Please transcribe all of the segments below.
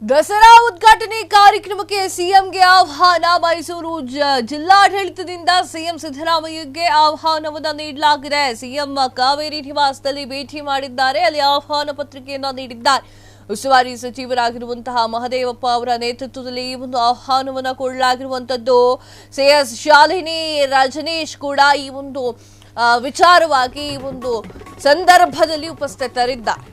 ದಸರಾ ಉದ್ಘಾಟನೆ ಕಾರ್ಯಕ್ರಮಕ್ಕೆ ಸಿಎಂಗೆ ಆಹ್ವಾನ. ಮೈಸೂರು ಜಿಲ್ಲಾಡಳಿತದಿಂದ ಸಿಎಂ ಸಿದ್ದರಾಮಯ್ಯಗೆ ಆಹ್ವಾನವನ್ನು ನೀಡಲಾಗಿದೆ. ಸಿಎಂ ಕಾವೇರಿ ನಿವಾಸದಲ್ಲಿ ಭೇಟಿ ಮಾಡಿದ್ದಾರೆ. ಅಲ್ಲಿ ಆಹ್ವಾನ ಪತ್ರಿಕೆಯನ್ನು ನೀಡಿದ್ದಾರೆ. ಉಸ್ತುವಾರಿ ಸಚಿವರಾಗಿರುವಂತಹ ಮಹದೇವಪ್ಪ ಅವರ ನೇತೃತ್ವದಲ್ಲಿ ಈ ಒಂದು ಆಹ್ವಾನವನ್ನು ಕೊಡಲಾಗಿರುವಂತದ್ದು. ಸಿಎಸ್ ಶಾಲಿನಿ ರಜನೀಶ್ ಕೂಡ ಈ ಒಂದು ವಿಚಾರವಾಗಿ ಈ ಒಂದು ಸಂದರ್ಭದಲ್ಲಿ ಉಪಸ್ಥಿತರಿದ್ದಾರೆ.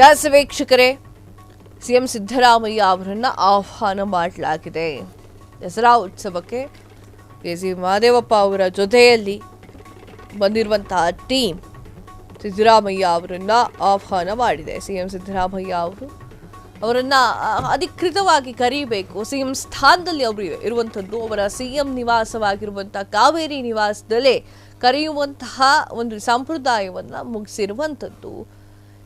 ಎಸ್ ವೀಕ್ಷಕರೇ, ಸಿಎಂ ಸಿದ್ದರಾಮಯ್ಯ ಅವರನ್ನ ಆಹ್ವಾನ ಮಾಡಲಾಗಿದೆ. ದಸರಾ ಉತ್ಸವಕ್ಕೆ ಸಿ ಮಹದೇವಪ್ಪ ಅವರ ಜೊತೆಯಲ್ಲಿ ಬಂದಿರುವಂತಹ ಟೀಮ್ ಸಿದ್ದರಾಮಯ್ಯ ಅವರನ್ನ ಆಹ್ವಾನ ಮಾಡಿದೆ. ಸಿಎಂ ಸಿದ್ದರಾಮಯ್ಯ ಅವರನ್ನ ಅಧಿಕೃತವಾಗಿ ಕರೀಬೇಕು. ಸಿಎಂ ಸ್ಥಾನದಲ್ಲಿ ಅವರು ಇರುವಂಥದ್ದು ಅವರ ಸಿಎಂ ನಿವಾಸವಾಗಿರುವಂತಹ ಕಾವೇರಿ ನಿವಾಸದಲ್ಲೇ ಕರೆಯುವಂತಹ ಒಂದು ಸಂಪ್ರದಾಯವನ್ನ ಮುಗಿಸಿರುವಂಥದ್ದು.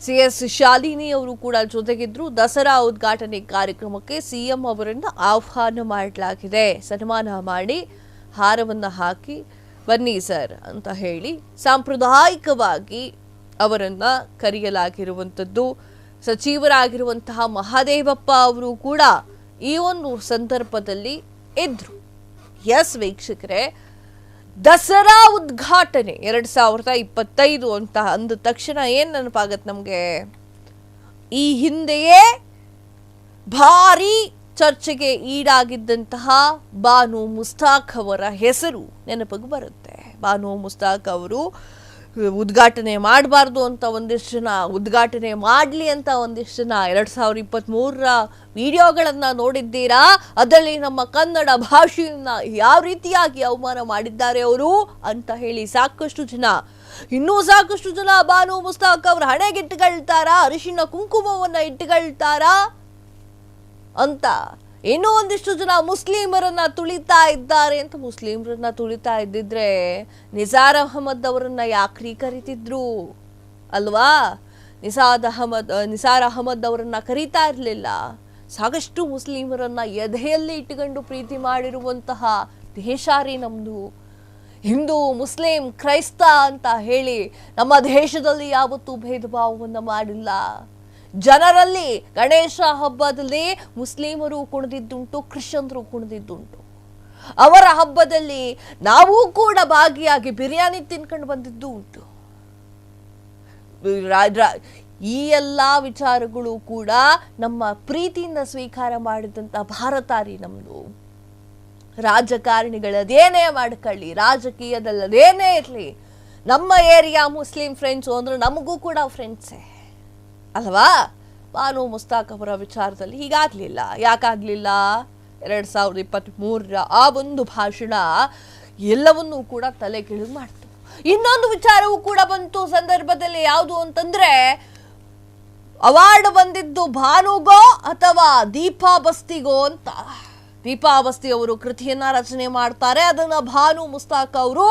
ಸಿಎಸ್ ಶಾಲಿನಿ ಅವರು ಕೂಡ ಜೊತೆಗಿದ್ರು. ದಸರಾ ಉದ್ಘಾಟನೆ ಕಾರ್ಯಕ್ರಮಕ್ಕೆ ಸಿಎಂ ಅವರನ್ನು ಆಹ್ವಾನ ಮಾಡಲಾಗಿದೆ. ಸನ್ಮಾನ ಮಾಡಿ ಹಾರವನ್ನು ಹಾಕಿ ಬನ್ನಿ ಸರ್ ಅಂತ ಹೇಳಿ ಸಾಂಪ್ರದಾಯಿಕವಾಗಿ ಅವರನ್ನ ಕರೆಯಲಾಗಿರುವಂಥದ್ದು. ಸಚಿವರಾಗಿರುವಂತಹ ಮಹದೇವಪ್ಪ ಅವರು ಕೂಡ ಈ ಒಂದು ಸಂದರ್ಭದಲ್ಲಿ ಇದ್ರು. ಎಸ್ ವೀಕ್ಷಕರೇ, ದಸರಾ ಉದ್ಘಾಟನೆ 2025 ಅಂತ ಅಂದ ತಕ್ಷಣ ಏನ್ ನೆನಪಾಗತ್ತೆ ನಮ್ಗೆ? ಈ ಹಿಂದೆಯೇ ಭಾರಿ ಚರ್ಚೆಗೆ ಈಡಾಗಿದ್ದಂತಹ ಬಾನು ಮುಸ್ತಾಕ್ ಅವರ ಹೆಸರು ನೆನಪಿಗೆ ಬರುತ್ತೆ. ಬಾನು ಮುಸ್ತಾಕ್ ಅವರು ಉದ್ಘಾಟನೆ ಮಾಡಬಾರ್ದು ಅಂತ ಒಂದಿಷ್ಟು ಜನ, ಉದ್ಘಾಟನೆ ಮಾಡಲಿ ಅಂತ ಒಂದಿಷ್ಟು ಜನ 2023 ವಿಡಿಯೋಗಳನ್ನ ನೋಡಿದ್ದೀರಾ. ಅದರಲ್ಲಿ ನಮ್ಮ ಕನ್ನಡ ಭಾಷೆಯನ್ನ ಯಾವ ರೀತಿಯಾಗಿ ಅವಮಾನ ಮಾಡಿದ್ದಾರೆ ಅವರು ಅಂತ ಹೇಳಿ ಸಾಕಷ್ಟು ಜನ ಬಾನು ಮುಸ್ತಾಕ್ ಅವ್ರ ಹಣೆಗೆ ಇಟ್ಟುಕೊಳ್ತಾರಾ, ಅರಿಶಿನ ಕುಂಕುಮವನ್ನ ಇಟ್ಟುಕೊಳ್ತಾರಾ ಅಂತ ಇನ್ನೂ ಒಂದಿಷ್ಟು ಜನ ಮುಸ್ಲಿಮರನ್ನ ತುಳಿತಾ ಇದ್ದಾರೆ ಅಂತ. ಮುಸ್ಲಿಮರನ್ನ ತುಳಿತಾ ಇದ್ದಿದ್ರೆ ನಿಸಾರ್ ಅಹಮದ್ ಅವರನ್ನ ಯಾಕ್ರಿ ಕರಿತಿದ್ರು ಅಲ್ವಾ? ನಿಸಾರ್ ಅಹಮದ್ ಅವರನ್ನ ಕರೀತಾ ಇರಲಿಲ್ಲ. ಸಾಕಷ್ಟು ಮುಸ್ಲಿಮರನ್ನ ಎದೆಯಲ್ಲಿ ಇಟ್ಟುಕೊಂಡು ಪ್ರೀತಿ ಮಾಡಿರುವಂತಹ ದೇಶ ರೀ ನಮ್ದು. ಹಿಂದೂ, ಮುಸ್ಲಿಂ, ಕ್ರೈಸ್ತ ಅಂತ ಹೇಳಿ ನಮ್ಮ ದೇಶದಲ್ಲಿ ಯಾವತ್ತೂ ಭೇದ ಭಾವವನ್ನು ಮಾಡಿಲ್ಲ. ಜನರಲ್ಲಿ ಗಣೇಶ ಹಬ್ಬದಲ್ಲಿ ಮುಸ್ಲಿಮರು ಕುಣಿದಿದ್ದುಂಟು, ಕ್ರಿಶ್ಚಿಯನ್ರು ಕುಣಿದಿದ್ದುಂಟು. ಅವರ ಹಬ್ಬದಲ್ಲಿ ನಾವು ಕೂಡ ಭಾಗಿಯಾಗಿ ಬಿರಿಯಾನಿ ತಿನ್ಕೊಂಡು ಬಂದಿದ್ದು ಉಂಟು. ಈ ಎಲ್ಲ ವಿಚಾರಗಳು ಕೂಡ ನಮ್ಮ ಪ್ರೀತಿಯಿಂದ ಸ್ವೀಕಾರ ಮಾಡಿದಂತ ಭಾರತ ರೀ ನಮ್ದು. ರಾಜಕಾರಣಿಗಳದೇನೇ ಮಾಡ್ಕೊಳ್ಳಿ, ರಾಜಕೀಯದಲ್ಲದೇನೇ ಇರಲಿ, ನಮ್ಮ ಏರಿಯಾ ಮುಸ್ಲಿಂ ಫ್ರೆಂಡ್ಸು ಅಂದ್ರೆ ನಮಗೂ ಕೂಡ ಫ್ರೆಂಡ್ಸೇ ಅಲ್ವಾ? ಬಾನು ಮುಸ್ತಾಕ್ ಅವರ ವಿಚಾರದಲ್ಲಿ ಹೀಗಾಗ್ಲಿಲ್ಲ. ಯಾಕಾಗ್ಲಿಲ್ಲ? 2023 ಆ ಒಂದು ಭಾಷಣ ಎಲ್ಲವನ್ನೂ ಕೂಡ ತಲೆ ಕೆಳಗೆ ಮಾಡ್ತು. ಇನ್ನೊಂದು ವಿಚಾರವೂ ಕೂಡ ಬಂತು ಸಂದರ್ಭದಲ್ಲಿ. ಯಾವುದು ಅಂತಂದ್ರೆ, ಅವಾರ್ಡ್ ಬಂದಿದ್ದು ಭಾನುಗೋ ಅಥವಾ ದೀಪಾ ಬಸ್ತಿಗೋ ಅಂತ. ದೀಪಾ ಬಸ್ತಿ ಅವರು ಕೃತಿಯನ್ನ ರಚನೆ ಮಾಡ್ತಾರೆ. ಅದನ್ನ ಬಾನು ಮುಸ್ತಾಕ್ ಅವರು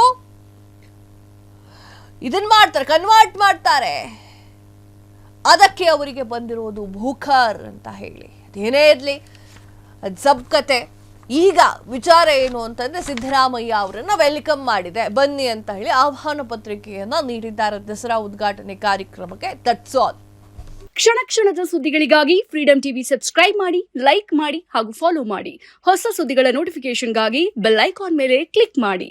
ಇದನ್ನ ಮಾಡ್ತಾರೆ, ಕನ್ವರ್ಟ್ ಮಾಡ್ತಾರೆ. ಅದಕ್ಕೆ ಅವರಿಗೆ ಬಂದಿರೋದು ಭೂಖರ್ ಅಂತ ಹೇಳಿ. ಅದೇನೇ ಇರಲಿ, ಅದು ಸಬ್ ಕತೆ. ಈಗ ವಿಚಾರ ಏನು ಅಂತಂದ್ರೆ, ಸಿದ್ದರಾಮಯ್ಯ ಅವರನ್ನ ವೆಲ್ಕಮ್ ಮಾಡಿದೆ, ಬನ್ನಿ ಅಂತ ಹೇಳಿ ಆಹ್ವಾನ ಪತ್ರಿಕೆಯನ್ನ ನೀಡಿದ್ದಾರೆ ದಸರಾ ಉದ್ಘಾಟನೆ ಕಾರ್ಯಕ್ರಮಕ್ಕೆ. That's all. ಕ್ಷಣ ಕ್ಷಣದ ಸುದ್ದಿಗಳಿಗಾಗಿ ಫ್ರೀಡಂ ಟಿವಿ ಸಬ್ಸ್ಕ್ರೈಬ್ ಮಾಡಿ, ಲೈಕ್ ಮಾಡಿ ಹಾಗೂ ಫಾಲೋ ಮಾಡಿ. ಹೊಸ ಸುದ್ದಿಗಳ ನೋಟಿಫಿಕೇಶನ್ಗಾಗಿ ಬೆಲ್ ಐಕಾನ್ ಮೇಲೆ ಕ್ಲಿಕ್ ಮಾಡಿ.